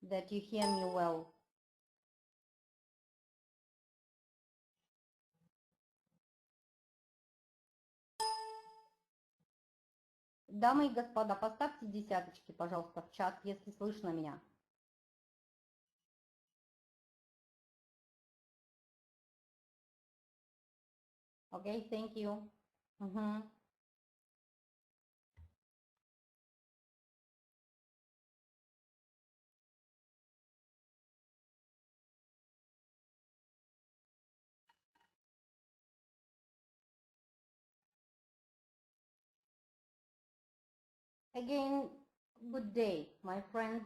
that you hear me well. Дамы и господа, поставьте десяточки, пожалуйста, в чат, если слышно меня. Okay, thank you. Again, good day, my friends.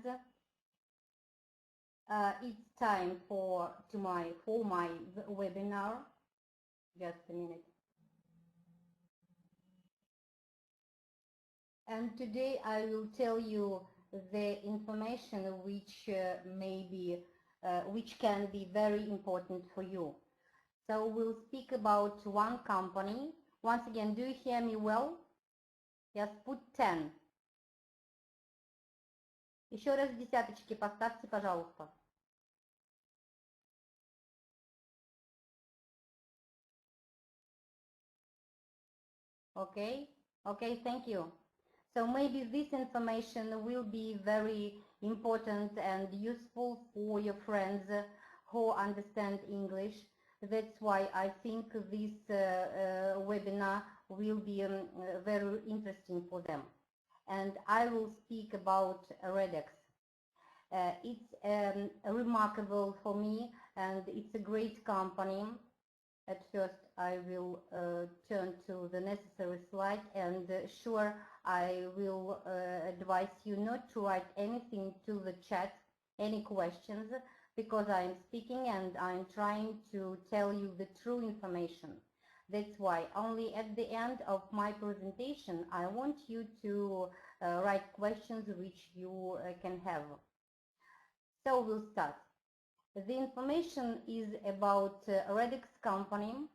It's time for my webinar. Just a minute. And today I will tell you the information which which can be very important for you. So we'll speak about one company. Once again, do you hear me well? Yes, put 10. Еще раз десяточки поставьте, пожалуйста. Okay, thank you. So maybe this information will be very important and useful for your friends who understand English. That's why I think this webinar will be very interesting for them. And I will speak about Redex. It's remarkable for me, and it's a great company. At first, I will turn to the necessary slide, and sure, I will advise you not to write anything to the chat, any questions, because I'm speaking and I'm trying to tell you the true information. That's why only at the end of my presentation, I want you to write questions which you can have. So we'll start. The information is about Redex company,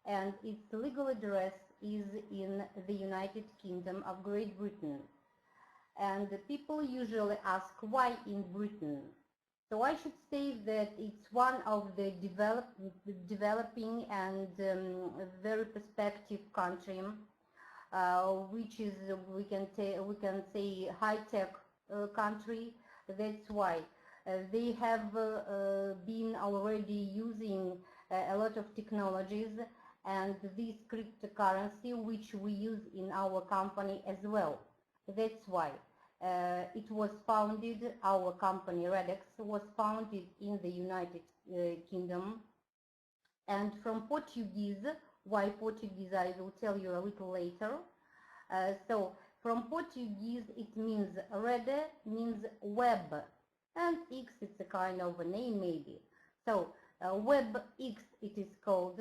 and its legal address is in the United Kingdom of Great Britain. And people usually ask why in Britain. So I should say that it's one of the developing and very prospective country, which is we can say high-tech country. That's why they have been already using a lot of technologies and this cryptocurrency which we use in our company as well. That's why it was founded, our company Redex was founded in the United Kingdom, and from Portuguese, why Portuguese I will tell you a little later. So from Portuguese it means Rede means web, and X it's a kind of a name maybe. So WebX it is called.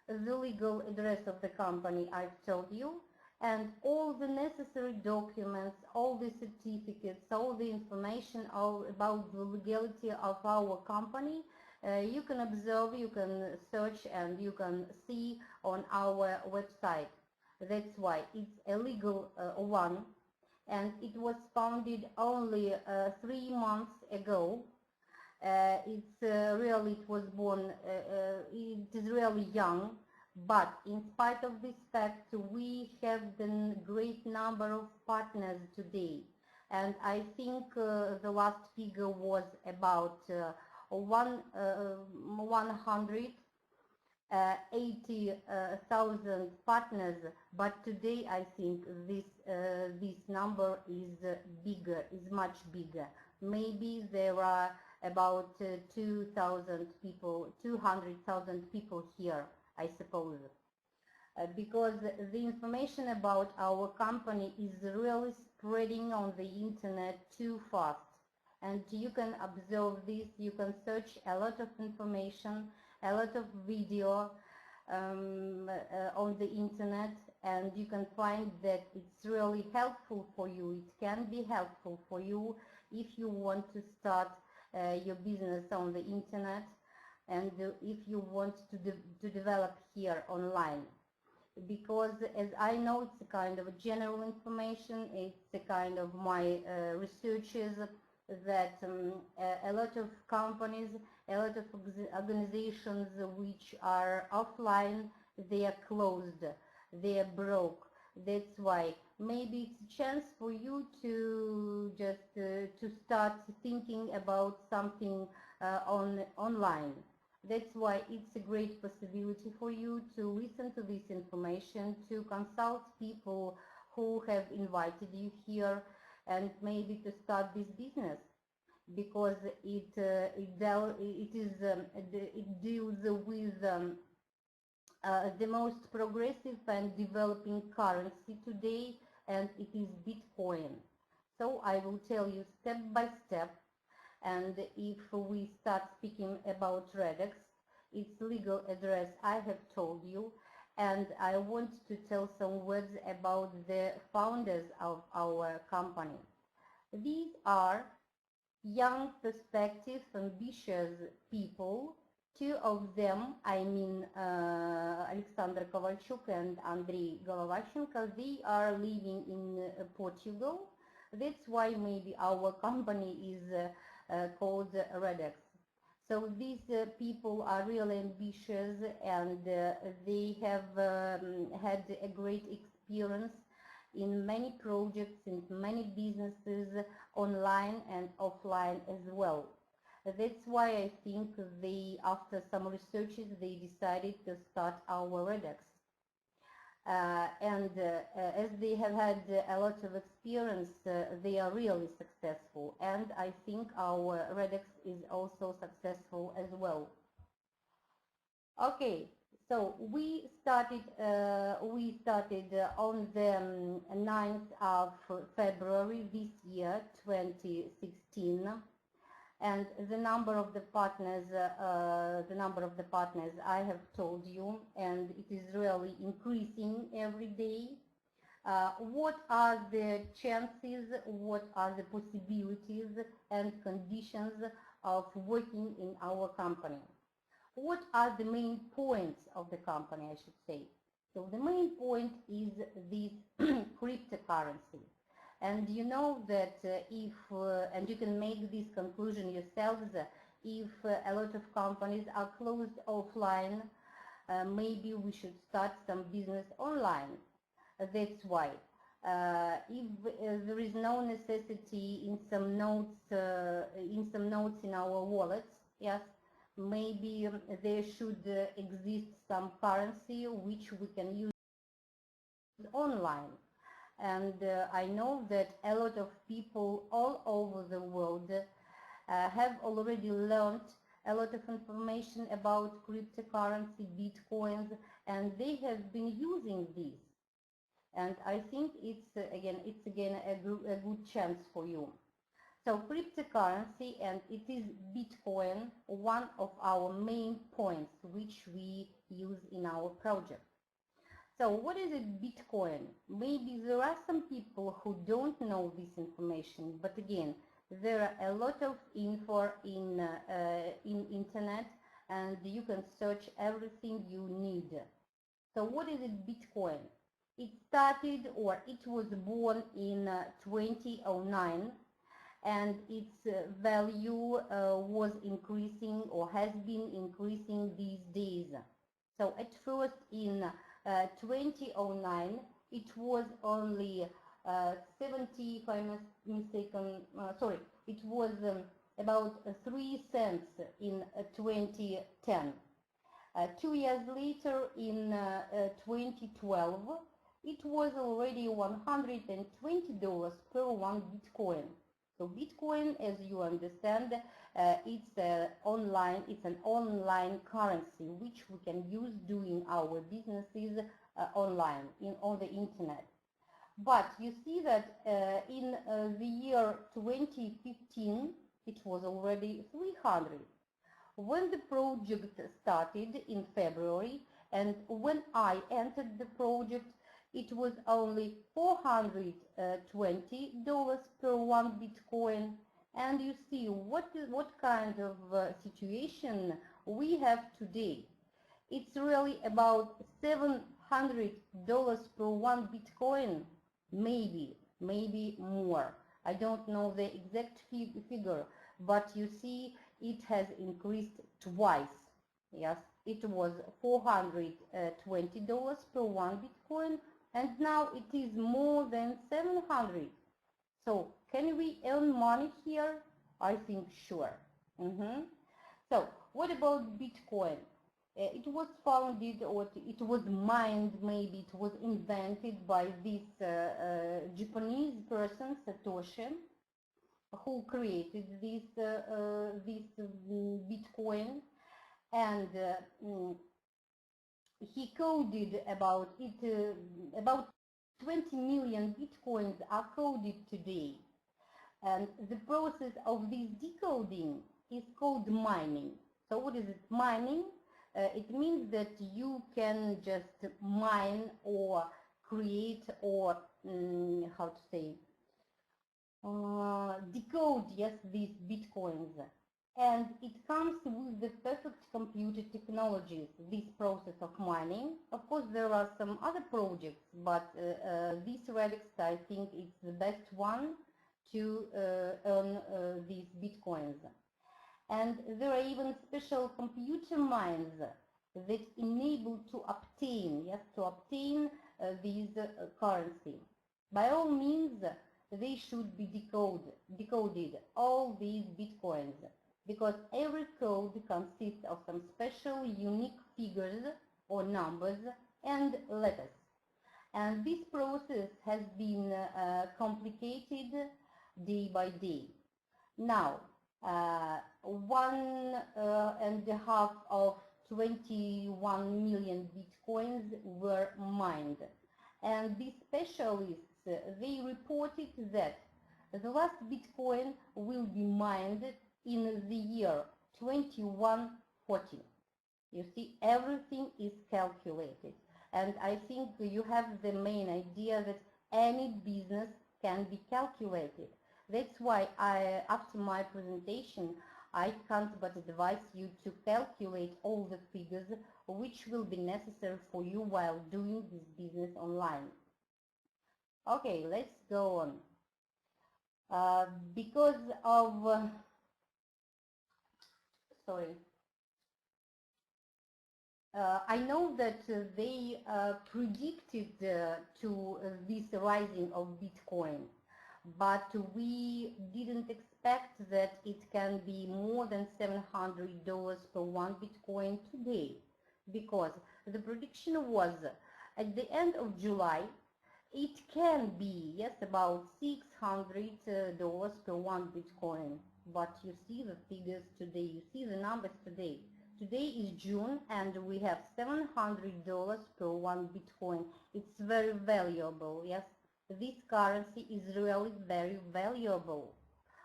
The legal address of the company I've told you, and all the necessary documents, all the certificates, all the information about the legality of our company, you can observe, you can search, and you can see on our website. That's why it's a legal one, and it was founded only 3 months ago. It was born, it is really young, but in spite of this fact, we have the great number of partners today. And I think the last figure was about 180,000 partners, but today I think this number is bigger, is much bigger. Maybe there are about 2,000 people, 200,000 people here, I suppose. Because the information about our company is really spreading on the internet too fast. And you can observe this, you can search a lot of information, a lot of video on the internet, and you can find that it's really helpful for you. It can be helpful for you if you want to start your business on the internet, and if you want to develop here online. Because as I know, it's a kind of a general information, it's a kind of my researches, that a lot of companies, a lot of organizations which are offline, they are closed, they are broke. That's why maybe it's a chance for you to just to start thinking about something online. That's why it's a great possibility for you to listen to this information, to consult people who have invited you here, and maybe to start this business, because it deals with the most progressive and developing currency today, and it is Bitcoin. So I will tell you step by step, and if we start speaking about Redex, its legal address I have told you, and I want to tell some words about the founders of our company. These are young, perspective, ambitious people. Two of them, I mean Alexander Kovalchuk and Andrei Golovachenko, they are living in Portugal. That's why maybe our company is called Redex. So these people are really ambitious, and they have had a great experience in many projects, in many businesses, online and offline as well. That's why I think they, after some researches, they decided to start our Redex. As they have had a lot of experience, they are really successful, and I think our Redex is also successful as well. Okay, so we started on the 9th of February this year, 2016. And the number of the partners I have told you, and it is really increasing every day. What are the chances, what are the possibilities and conditions of working in our company? What are the main points of the company, I should say? So the main point is this cryptocurrency. And you know that if, and you can make this conclusion yourselves, if a lot of companies are closed offline, maybe we should start some business online. That's why. If there is no necessity in some notes in our wallets, yes, maybe there should exist some currency which we can use online. And I know that a lot of people all over the world have already learned a lot of information about cryptocurrency, bitcoins, and they have been using this. And I think it's again a good chance for you. So cryptocurrency, and it is Bitcoin, one of our main points which we use in our project. So what is a Bitcoin? Maybe there are some people who don't know this information, but again, there are a lot of info in internet, and you can search everything you need. So what is a Bitcoin? It started, or it was born in 2009, and its value was increasing, or has been increasing these days. So at first in 2009, it was only 70, if I'm not mistaken, it was about 3 cents in 2010. 2 years later, in 2012, it was already $120 per one Bitcoin. So Bitcoin, as you understand, it's an online currency which we can use doing our businesses online on the internet. But you see that in the year 2015, it was already 300. When the project started in February, and when I entered the project, it was only $420 per one Bitcoin. And you see what kind of situation we have today. It's really about $700 per one Bitcoin, maybe more. I don't know the exact figure, but you see it has increased twice. Yes, it was $420 per one Bitcoin, and now it is more than 700. So can we earn money here? I think sure. So what about Bitcoin? It was founded, or it was mined, maybe it was invented by this Japanese person, Satoshi, who created this Bitcoin, and he coded about it, about 20 million Bitcoins are coded today. And the process of this decoding is called mining. So what is it, mining? It means that you can just mine or create or, how to say, decode, yes, these Bitcoins. And it comes with the perfect computer technologies, this process of mining. Of course, there are some other projects, but this Redex, I think, is the best one to earn these Bitcoins. And there are even special computer mines that enable to obtain, yes, to obtain these currency. By all means, they should be decoded, all these Bitcoins, because every code consists of some special unique figures or numbers and letters. And this process has been complicated day by day. Now, 1.5 of 21 million Bitcoins were mined. And these specialists, they reported that the last Bitcoin will be mined in the year 2140. You see, everything is calculated. And I think you have the main idea that any business can be calculated. That's why after my presentation, I can't but advise you to calculate all the figures which will be necessary for you while doing this business online. Okay, let's go on. Because of, I know that they predicted to this rising of Bitcoin, but we didn't expect that it can be more than $700 per one Bitcoin today, because the prediction was at the end of July it can be, yes, about $600 per one Bitcoin. But you see the figures today, you see the numbers today. Today is June and we have $700 per one Bitcoin. It's very valuable, yes. This currency is really very valuable.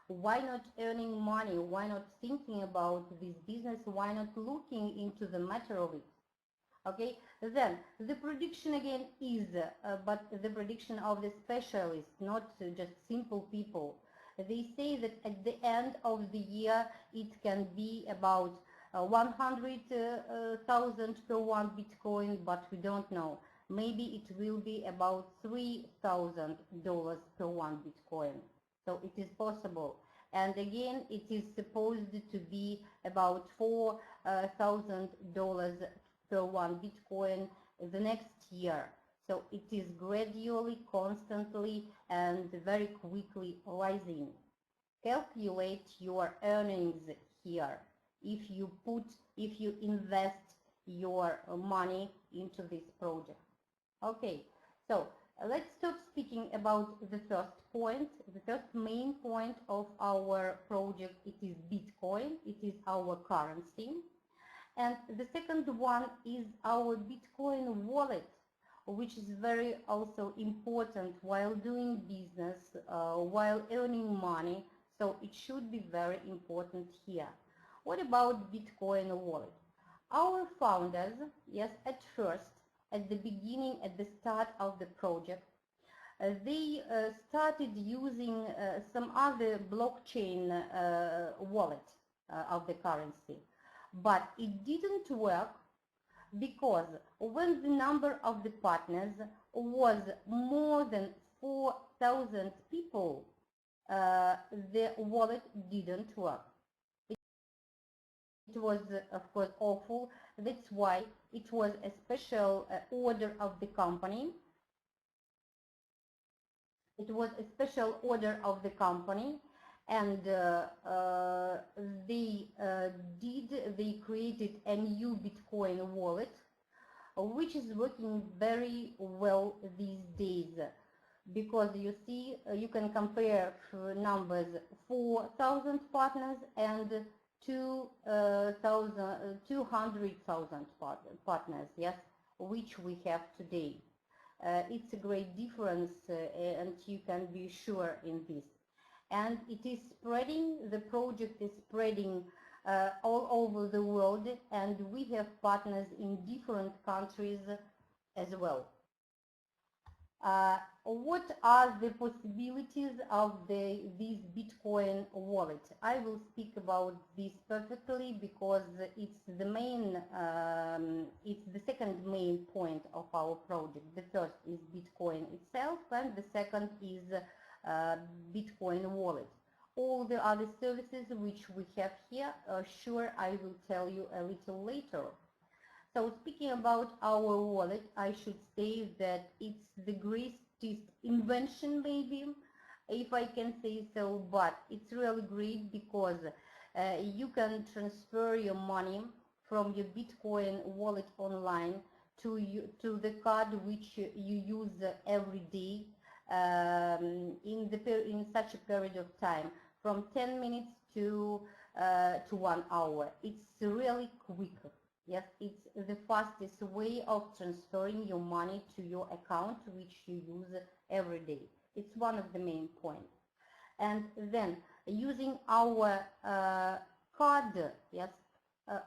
Why not earning money? Why not thinking about this business? Why not looking into the matter of it? Okay, then the prediction again is, but the prediction of the specialists, not just simple people. They say that at the end of the year it can be about 100,000 per one Bitcoin, but we don't know. Maybe it will be about $3,000 per one Bitcoin. So it is possible. And again, it is supposed to be about $4,000 per one Bitcoin the next year. So it is gradually, constantly, and very quickly rising. Calculate your earnings here if you invest your money into this project. Okay, so let's stop speaking about the first point. The first main point of our project, it is Bitcoin, it is our currency. And the second one is our Bitcoin wallet, which is very also important while doing business, while earning money. So it should be very important here. What about Bitcoin wallet? Our founders, yes, at first, at the beginning, at the start of the project, they started using some other blockchain wallet of the currency. But it didn't work because when the number of the partners was more than 4,000 people, the wallet didn't work. It was, of course, awful. That's why it was a special order of the company. It was a special order of the company, and they created a new Bitcoin wallet, which is working very well these days, because you see, you can compare numbers 4,000 partners and 200,000 partners, yes, which we have today. It's a great difference, and you can be sure in this. And it is spreading, the project is spreading all over the world, and we have partners in different countries as well. What are the possibilities of this Bitcoin wallet? I will speak about this perfectly because it's the main, it's the second main point of our project. The first is Bitcoin itself, and the second is Bitcoin wallet. All the other services which we have here, sure, I will tell you a little later. So speaking about our wallet, I should say that it's the greatest invention, maybe, if I can say so, but it's really great because you can transfer your money from your Bitcoin wallet online to the card which you use every day in such a period of time, from 10 minutes to 1 hour. It's really quick. Yes, it's the fastest way of transferring your money to your account which you use every day. It's one of the main points. And then using our card, yes,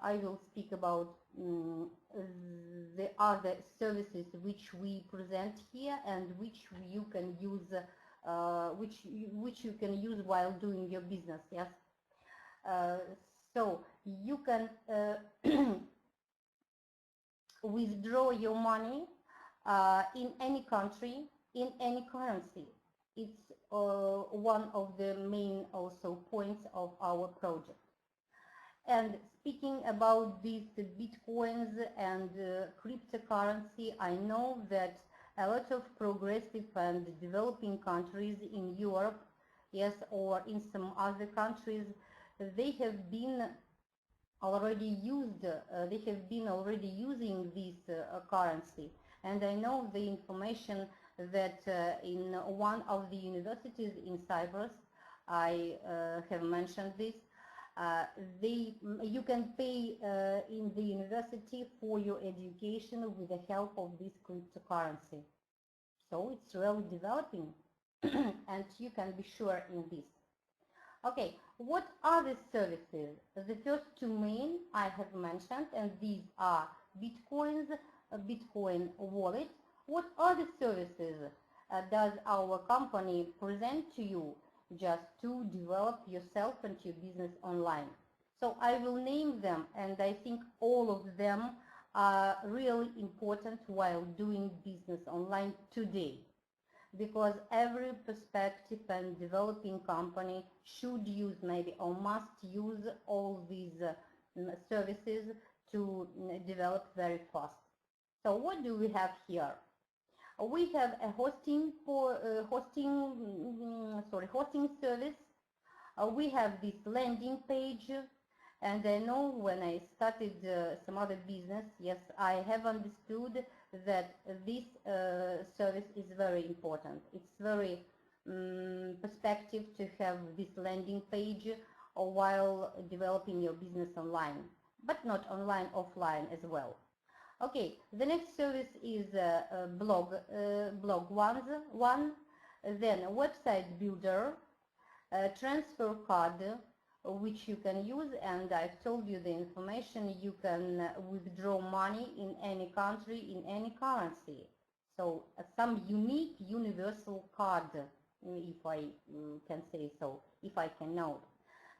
I will speak about the other services which we present here and which you can use, which you can use while doing your business. Yes, so you can withdraw your money in any country, in any currency. It's one of the main also points of our project. And speaking about these Bitcoins and cryptocurrency, I know that a lot of progressive and developing countries in Europe, yes, or in some other countries, they have been already using this currency. And I know the information that in one of the universities in Cyprus, I have mentioned this, you can pay in the university for your education with the help of this cryptocurrency. So it's really developing and you can be sure in this. Okay, what are the services? The first two main I have mentioned, and these are Bitcoins, Bitcoin wallet. What are the services does our company present to you just to develop yourself and your business online? So I will name them, and I think all of them are really important while doing business online today, because every prospective and developing company should use maybe or must use all these services to develop very fast. So what do we have here? We have a hosting service. We have this landing page, and I know when I started some other business, yes, I have understood that this service is very important. It's very perspective to have this landing page while developing your business online, but not online, offline as well. Okay, the next service is blog one, then website builder, transfer card, which you can use, and I've told you the information. You can withdraw money in any country, in any currency. So some unique universal card, if I can say so, if I can note.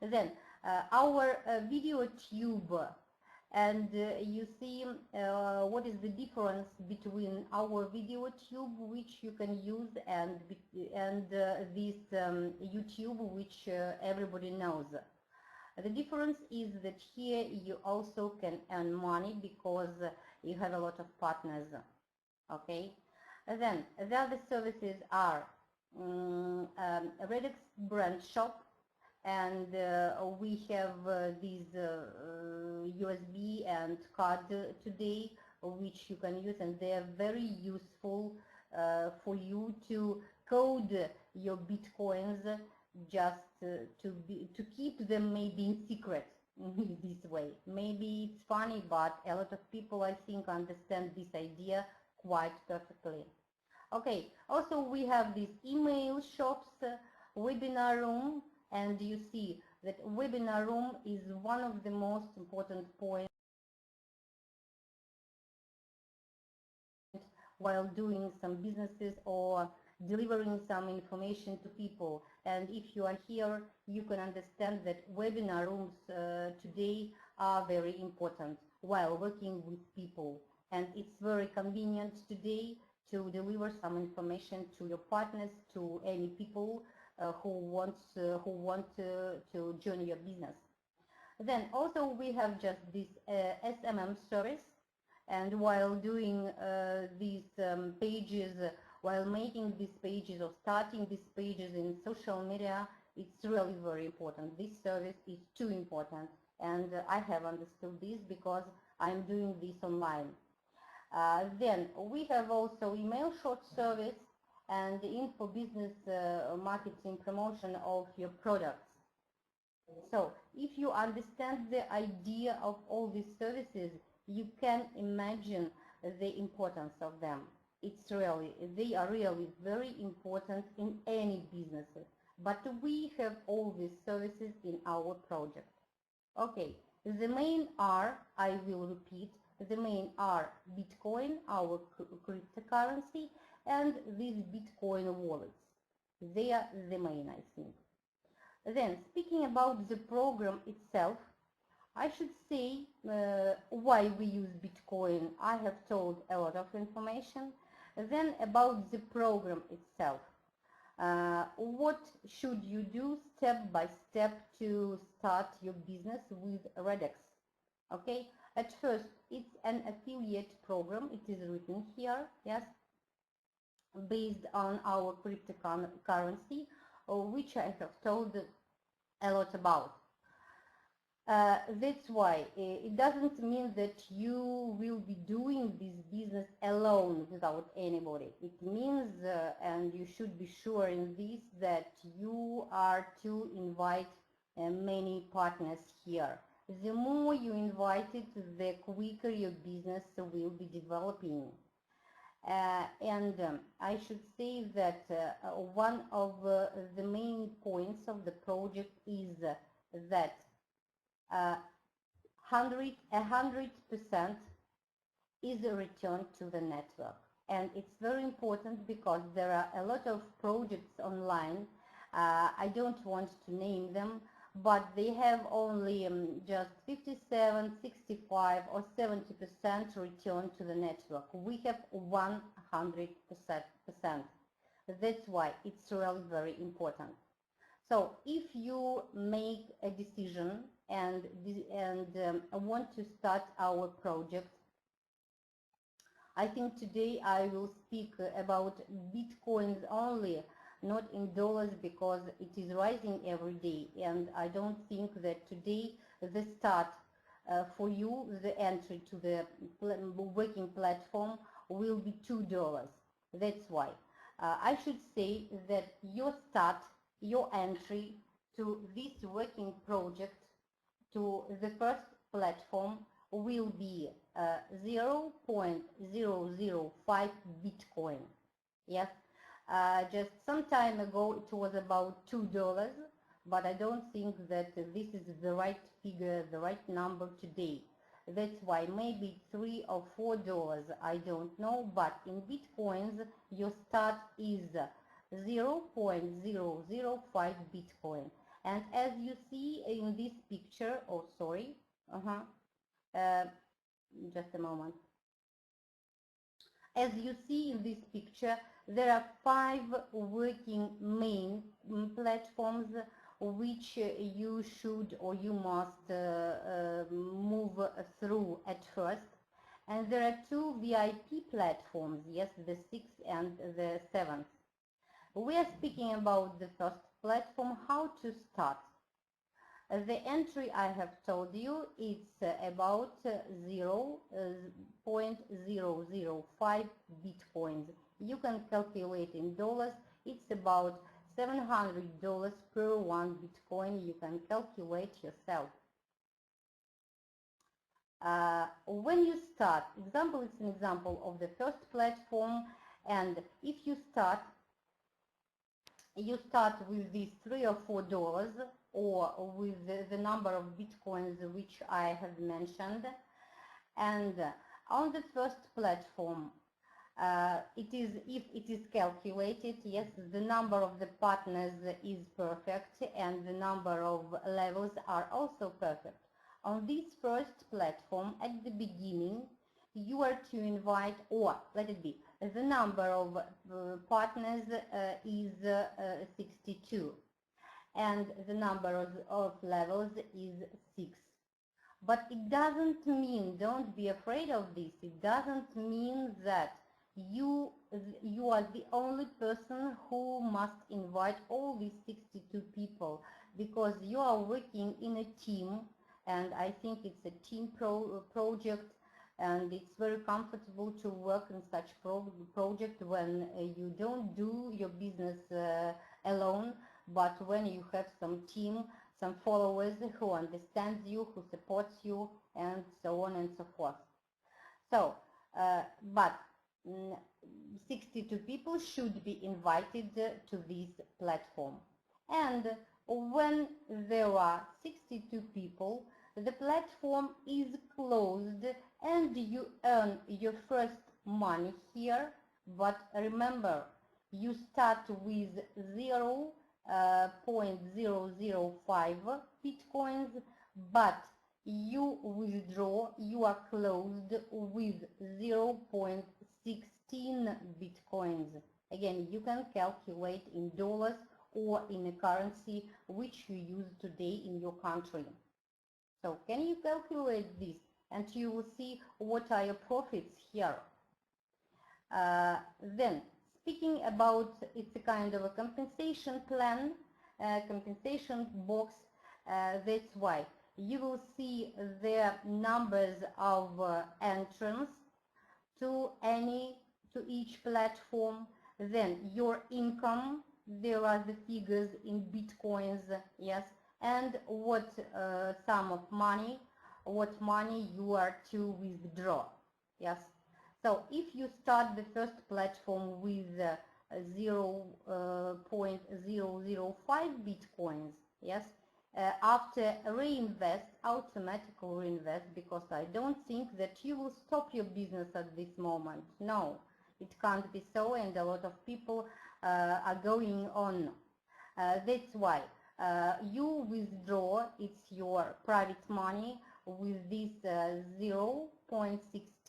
Then our video tube and you see what is the difference between our video tube, which you can use, and this YouTube, which everybody knows. The difference is that here you also can earn money because you have a lot of partners. Okay, then the other services are Redex brand shop, and we have these USB and card today, which you can use, and they are very useful for you to code your bitcoins, just to keep them maybe in secret. This way, maybe it's funny, but a lot of people, I think, understand this idea quite perfectly. Okay, also we have these email shops, webinar room, and you see that webinar room is one of the most important points while doing some businesses or delivering some information to people. And if you are here, you can understand that webinar rooms today are very important while working with people. And it's very convenient today to deliver some information to your partners, to any people who want to join your business. Then also we have just this SMM service, and while doing these pages, while making these pages or starting these pages in social media, it's really very important. This service is too important, and I have understood this because I'm doing this online. Then we have also email short service and info business marketing promotion of your products. So if you understand the idea of all these services, you can imagine the importance of them. They are really very important in any businesses, but we have all these services in our project. Okay, the main are, I will repeat, the main are Bitcoin, our cryptocurrency, and these Bitcoin wallets. They are the main, I think. Then, speaking about the program itself, I should say why we use Bitcoin. I have told a lot of information. Then about the program itself. What should you do step by step to start your business with Redex? Okay, at first it's an affiliate program. It is written here, yes, based on our cryptocurrency, which I have told a lot about. That's why it doesn't mean that you will be doing this business alone without anybody. It means, and you should be sure in this, that you are to invite many partners here. The more you invite it, the quicker your business will be developing. I should say that one of the main points of the project is that 100% is a return to the network. And it's very important because there are a lot of projects online. I don't want to name them, but they have only just 57, 65 or 70% return to the network. We have 100%. That's why it's really very important. So if you make a decision and want to start our project, I think today I will speak about Bitcoins only, not in dollars, because it is rising every day, and I don't think that today the start for you, the entry to the working platform will be $2. That's why I should say that your start, your entry to this working project, to the first platform, will be 0.005 Bitcoin. Yes, just some time ago it was about $2, but I don't think that this is the right figure, the right number today. That's why maybe $3 or $4, I don't know, but in Bitcoins your start is 0.005 Bitcoin. And as you see in this picture, just a moment. As you see in this picture, there are 5 working main platforms which you should or you must move through at first. And there are 2 VIP platforms, yes, the 6th and the 7th. We are speaking about the first platform, how to start. The entry I have told you, it's about 0.005 bitcoins. You can calculate in dollars, it's about $700 per 1 bitcoin. You can calculate yourself. When you start, example, it's an example of the first platform, and if you start with these $3 or $4 or with the number of bitcoins which I have mentioned, and on the first platform if it is calculated, yes, the number of the partners is perfect and the number of levels are also perfect. On this first platform, at the beginning, you are to invite, or let it be, the number of partners is 62 and the number of levels is 6. But it doesn't mean, don't be afraid of this, it doesn't mean that you are the only person who must invite all these 62 people, because you are working in a team, and I think it's a team project, and it's very comfortable to work in such project when you don't do your business alone, but when you have some team, some followers who understands you, who supports you, and so on and so forth. So, but 62 people should be invited to this platform. And when there are 62 people, the platform is closed and you earn your first money here. But remember, you start with 0.005 bitcoins, but you withdraw, you are closed with 0.16 bitcoins. Again, you can calculate in dollars or in a currency which you use today in your country. So can you calculate this, and you will see what are your profits here. Then, speaking about, it's a kind of a compensation plan, compensation box, that's why you will see the numbers of entrants to each platform, then your income, there are the figures in bitcoins, yes, and what sum of money, what money you are to withdraw, yes. So if you start the first platform with 0.005 bitcoins, yes, after reinvest, automatically reinvest, because I don't think that you will stop your business at this moment. No, it can't be so, and a lot of people are going on. That's why you withdraw, it's your private money, with this 0.16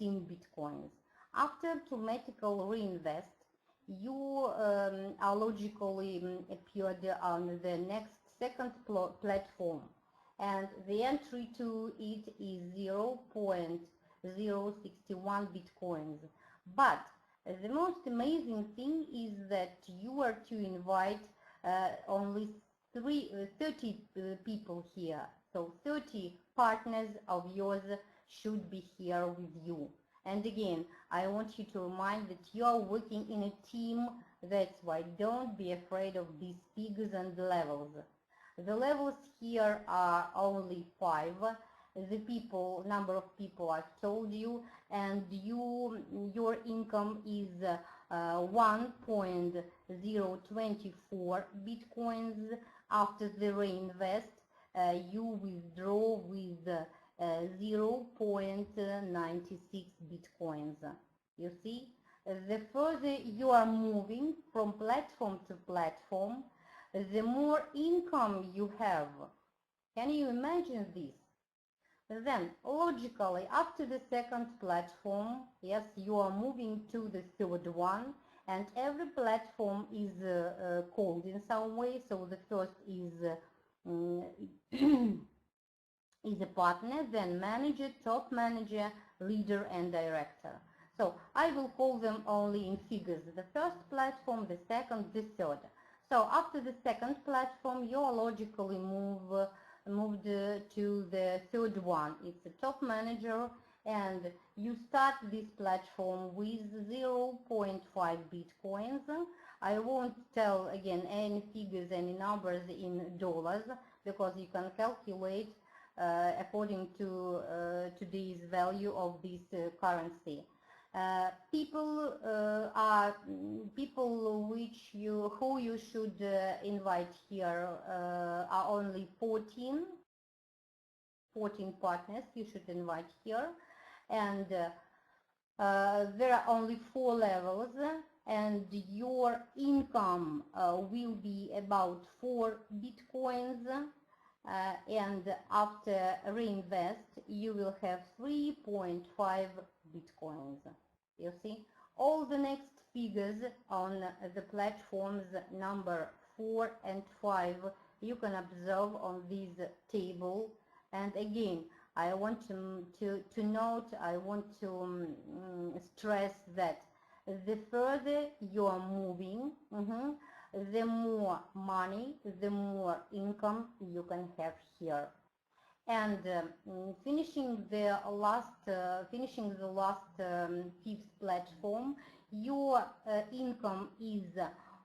bitcoins. After automatically reinvest, you are logically appeared on the second platform, and the entry to it is 0.061 bitcoins. But the most amazing thing is that you are to invite only 30 people here. So 30 partners of yours should be here with you. And again, I want you to remind that you are working in a team. That's why don't be afraid of these figures and levels. The levels here are only 5. The number of people I've told you, and your income is 1.024 bitcoins. After the reinvest, you withdraw with 0.96 bitcoins. You see, the further you are moving from platform to platform, the more income you have. Can you imagine this? Then, logically, after the second platform, yes, you are moving to the third one, and every platform is called in some way. So the first is is a partner, then manager, top manager, leader, and director. So I will call them only in figures. The first platform, the second, the third. So after the second platform, you are logically moved to the third one. It's a top manager, and you start this platform with 0.5 bitcoins. I won't tell again any figures, any numbers in dollars, because you can calculate according to today's value of this currency. People who you should invite here are only 14 partners you should invite here, and there are only 4 levels, and your income will be about 4 bitcoins, and after reinvest you will have 3.5 bitcoins. You see, all the next figures on the platforms number 4 and 5 you can observe on this table. And again, I want to note, I want to stress that the further you are moving, the more money, the more income you can have here. And finishing the last fifth platform, your income is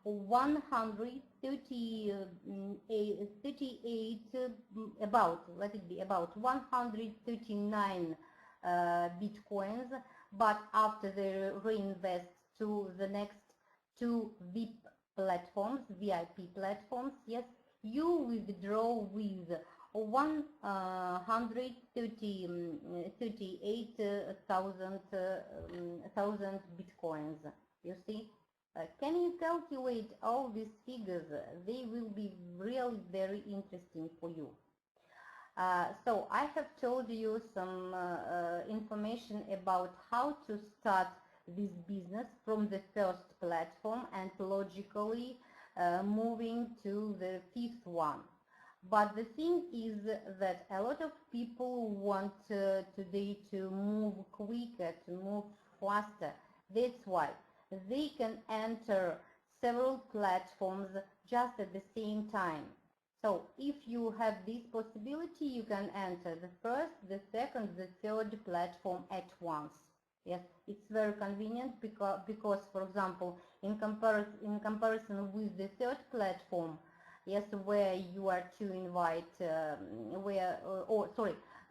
139 bitcoins, but after the reinvest to the next 2 VIP platforms, yes, you withdraw with 138,000 bitcoins. You see, can you calculate all these figures? They will be really very interesting for you. So I have told you some information about how to start this business from the first platform and logically moving to the 5th one. But the thing is that a lot of people want today to move quicker, to move faster. That's why they can enter several platforms just at the same time. So if you have this possibility, you can enter the first, the second, the third platform at once. Yes, it's very convenient because for example, in comparison with the third platform, yes, where you are to invite,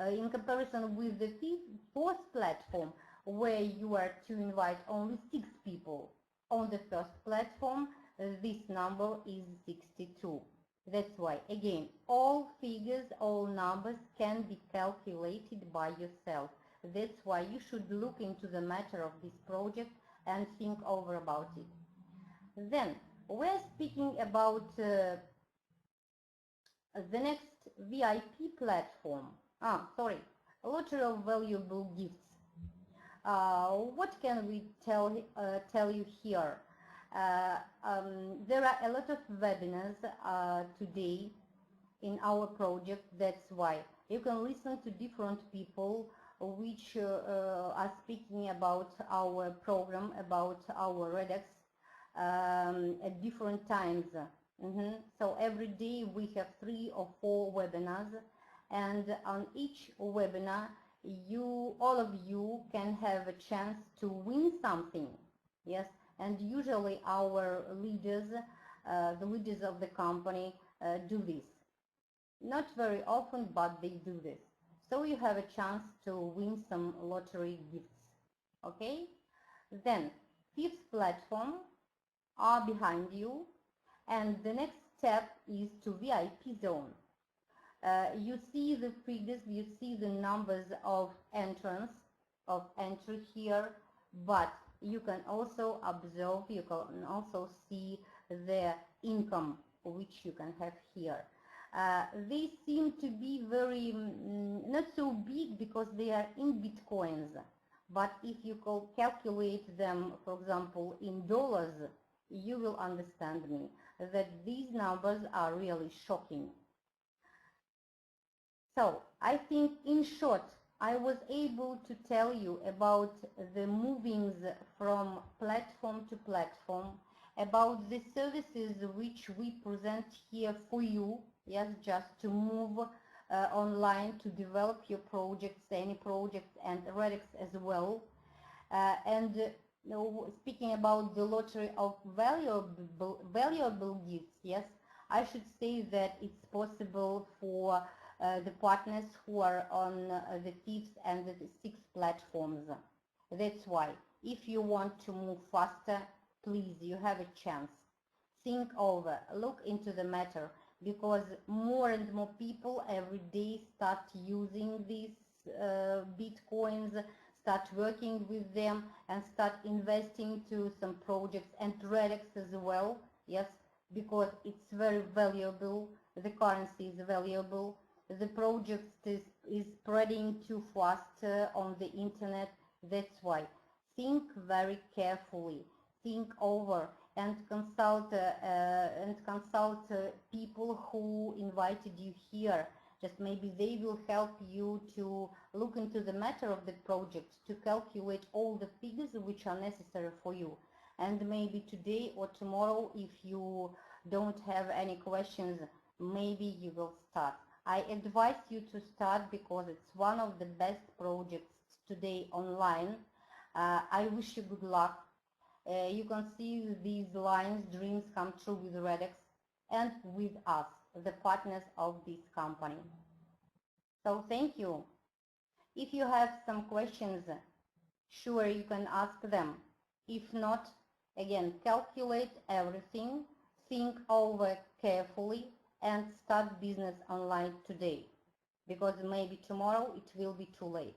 in comparison with the fourth platform, where you are to invite only 6 people. On the first platform, this number is 62. That's why, again, all figures, all numbers can be calculated by yourself. That's why you should look into the matter of this project and think over about it. Then, we're speaking about the next VIP platform. Lottery of valuable gifts. What can we tell you here? There are a lot of webinars today in our project. That's why you can listen to different people which are speaking about our program, about our Redex at different times. So every day we have 3 or 4 webinars, and on each webinar all of you can have a chance to win something. Yes, and usually our leaders, the leaders of the company, do this. Not very often, but they do this. So you have a chance to win some lottery gifts. Okay? Then, 5th platform are behind you, and the next step is to VIP zone. You see the figures, you see the numbers of entry here, but you can also observe, you can also see the income which you can have here. They seem to be very not so big because they are in bitcoins. But if you calculate them, for example, in dollars, you will understand me that these numbers are really shocking. So I think in short, I was able to tell you about the movings from platform to platform, about the services which we present here for you, yes, just to move online to develop your projects, any projects, and Redex as well. Speaking about the lottery of valuable gifts, yes, I should say that it's possible for the partners who are on the fifth and the sixth platforms. That's why, if you want to move faster, please, you have a chance. Think over, look into the matter, because more and more people every day start using these bitcoins, start working with them, and start investing to some projects and Redex as well, yes, because it's very valuable, the currency is valuable, the project is spreading too fast on the internet. That's why, think very carefully, think over, and consult people who invited you here. Just maybe they will help you to look into the matter of the project, to calculate all the figures which are necessary for you. And maybe today or tomorrow, if you don't have any questions, maybe you will start. I advise you to start because it's one of the best projects today online. I wish you good luck. You can see these lines, dreams come true with Redex and with us, the partners of this company. So thank you. If you have some questions, sure, you can ask them. If not, again, calculate everything, think over carefully, and start business online today, because maybe tomorrow it will be too late.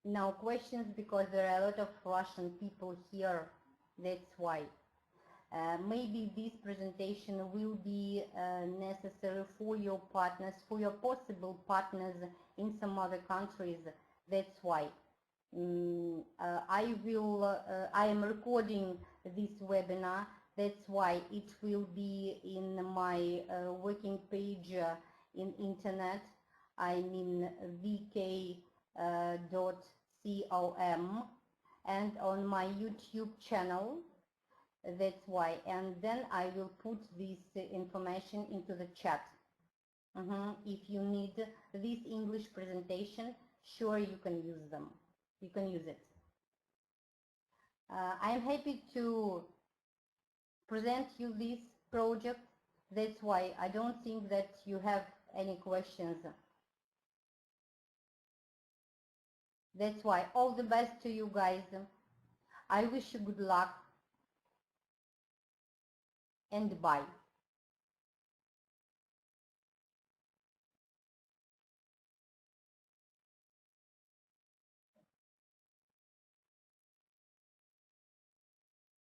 No questions, because there are a lot of Russian people here, that's why. Maybe this presentation will be necessary for your partners, for your possible partners in some other countries. That's why I am recording this webinar. That's why it will be in my working page in internet. I mean vk.com, and on my YouTube channel. That's why, and then I will put this information into the chat. If you need this English presentation, sure, you can use them. You can use it. I am happy to present you this project. That's why I don't think that you have any questions. That's why, all the best to you guys. I wish you good luck. And bye.